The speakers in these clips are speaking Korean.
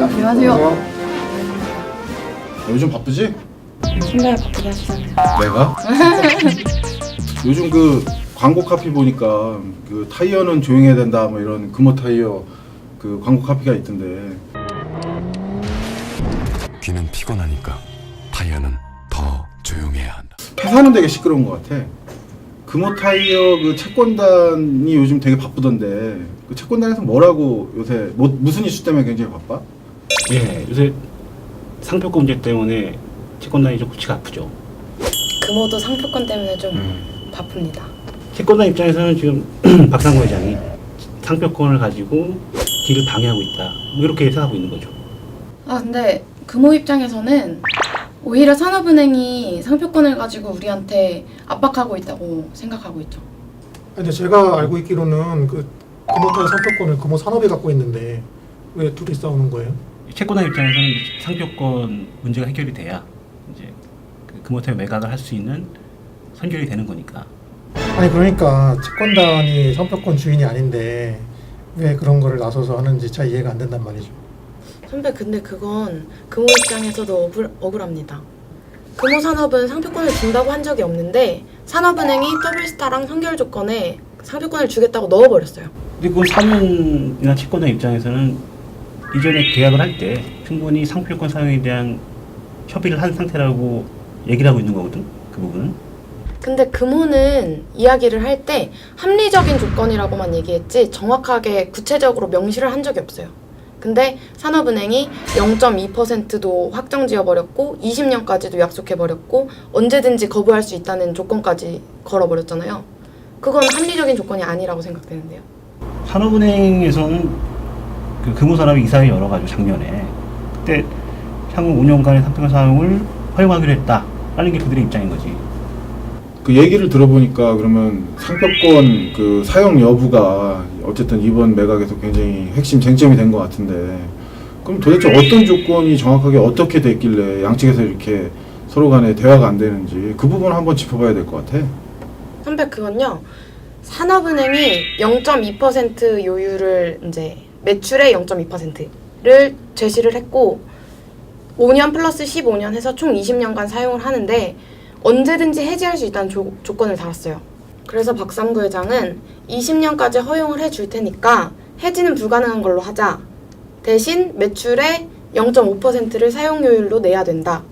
안녕하세요. 요즘 바쁘지? 신발 바꾸게 하시잖아요. 내가? 요즘 그 광고 카피 보니까 그 타이어는 조용해야 된다 뭐 이런 금호 타이어 그 광고 카피가 있던데. 귀는 피곤하니까 타이어는 더 조용해야 한다. 회사는 되게 시끄러운 것 같아. 금호 타이어 그 채권단이 요즘 되게 바쁘던데 그 채권단에서 뭐라고 요새 무슨 이슈 때문에 굉장히 바빠? 예, 요새 상표권 문제 때문에 채권단이 좀 골치가 아프죠. 금호도 상표권 때문에 좀 바쁩니다. 채권단 입장에서는 지금 박상구 회장이 상표권을 가지고 딜을 방해하고 있다. 뭐 이렇게 생각하고 있는 거죠. 아 근데 금호 입장에서는 오히려 산업은행이 상표권을 가지고 우리한테 압박하고 있다고 생각하고 있죠. 근데 제가 알고 있기로는 그 금호타의 상표권을 금호산업이 갖고 있는데 왜 둘이 싸우는 거예요? 채권단 입장에서는 상표권 문제가 해결이 돼야 이제 그 금호타의 매각을 할 수 있는 선결이 되는 거니까. 아니 그러니까 채권단이 상표권 주인이 아닌데 왜 그런 거를 나서서 하는지 잘 이해가 안 된단 말이죠. 선배 근데 그건 금호 입장에서도 억울합니다. 금호산업은 상표권을 준다고 한 적이 없는데 산업은행이 더블스타랑 선결 조건에 상표권을 주겠다고 넣어버렸어요. 근데 그건 사면이나 채권단 입장에서는 이전에 계약을 할 때 충분히 상표권 사용에 대한 협의를 한 상태라고 얘기를 하고 있는 거거든, 그 부분은. 근데 금호는 이야기를 할 때 합리적인 조건이라고만 얘기했지 정확하게 구체적으로 명시를 한 적이 없어요. 근데 산업은행이 0.2%도 확정 지어버렸고 20년까지도 약속해버렸고 언제든지 거부할 수 있다는 조건까지 걸어버렸잖아요. 그건 합리적인 조건이 아니라고 생각되는데요. 산업은행에서는 그 금호산업이 이사회를 열어가지고 작년에 그때 향후 5년간의 상표권 사용을 허용하기로 했다라는 게 그들의 입장인 거지. 그 얘기를 들어보니까 그러면 상표권 그 사용 여부가 어쨌든 이번 매각에서 굉장히 핵심 쟁점이 된 것 같은데 그럼 도대체 어떤 조건이 정확하게 어떻게 됐길래 양측에서 이렇게 서로 간에 대화가 안 되는지 그 부분을 한번 짚어봐야 될 것 같아. 선배 그건요. 산업은행이 0.2% 요율을 이제 매출의 0.2%를 제시를 했고 5년 플러스 15년 해서 총 20년간 사용을 하는데 언제든지 해지할 수 있다는 조건을 달았어요. 그래서 박상구 회장은 20년까지 허용을 해줄 테니까 해지는 불가능한 걸로 하자. 대신 매출의 0.5%를 사용료율로 내야 된다.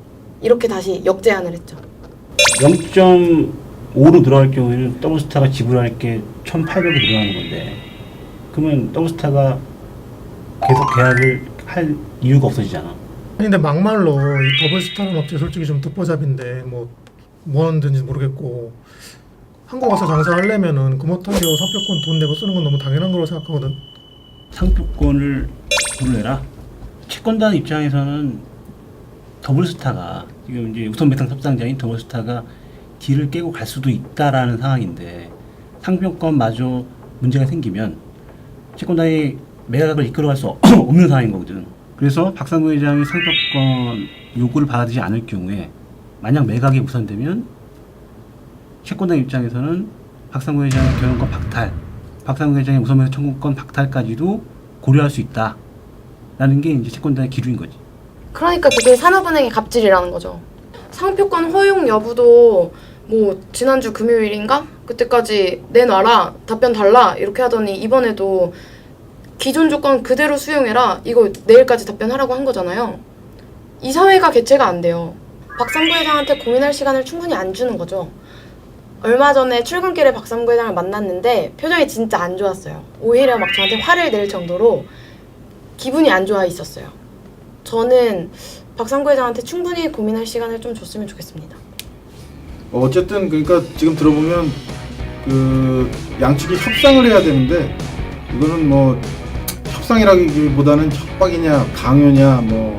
이렇게 다시 역제안을 했죠. 0.5로 늘어날 경우에는 더블스타가 지불할 게 1,800이 늘어나는 건데 그러면 더블스타가 계속 계약을 할 이유가 없어지잖아. 아니 근데 막말로 이 더블스타는 업체 솔직히 좀 듣보잡인데 뭐 하는지 모르겠고 한국 와서 장사하려면은 금호타이어 상표권 돈 내고 쓰는 건 너무 당연한 거라고 생각하거든. 상표권을 내라. 채권단 입장에서는 더블스타가 지금 이제 우선배당 협상자인 더블스타가 딜을 깨고 갈 수도 있다라는 상황인데 상표권마저 문제가 생기면 채권단이 매각을 이끌어갈 수 없는 상황인 거거든. 그래서 박상구 회장이 상표권 요구를 받지 않을 경우에 만약 매각이 무산되면 채권단 입장에서는 박상구 회장의 경영권 박탈, 박상구 회장의 우선배당 청구권 박탈까지도 고려할 수 있다라는 게 이제 채권단의 기준인 거지. 그러니까 그게 산업은행의 갑질이라는 거죠. 상표권 허용 여부도 뭐 지난주 금요일인가? 그때까지 내놔라, 답변 달라 이렇게 하더니 이번에도 기존 조건 그대로 수용해라 이거 내일까지 답변하라고 한 거잖아요. 이사회가 개최가 안 돼요. 박상구 회장한테 고민할 시간을 충분히 안 주는 거죠. 얼마 전에 출근길에 박상구 회장을 만났는데 표정이 진짜 안 좋았어요. 오히려 막 저한테 화를 낼 정도로 기분이 안 좋아 있었어요. 저는 박상구 회장한테 충분히 고민할 시간을 좀 줬으면 좋겠습니다. 어쨌든 그러니까 지금 들어보면 그 양측이 협상을 해야 되는데 이거는 뭐 협상이라기보다는 협박이냐 강요냐 뭐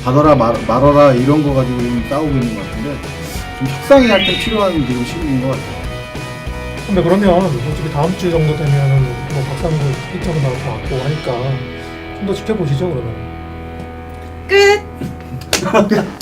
받아라 말아라 이런 거 가지고 싸우고 있는 것 같은데 좀 협상이 할 때 필요한 지금 시기인 것 같아요. 근데 그러면 솔직히 다음 주 정도 되면은 뭐 박상구 일정은 나올 것 같고 하니까 좀 더 지켜보시죠 그러면. 끝!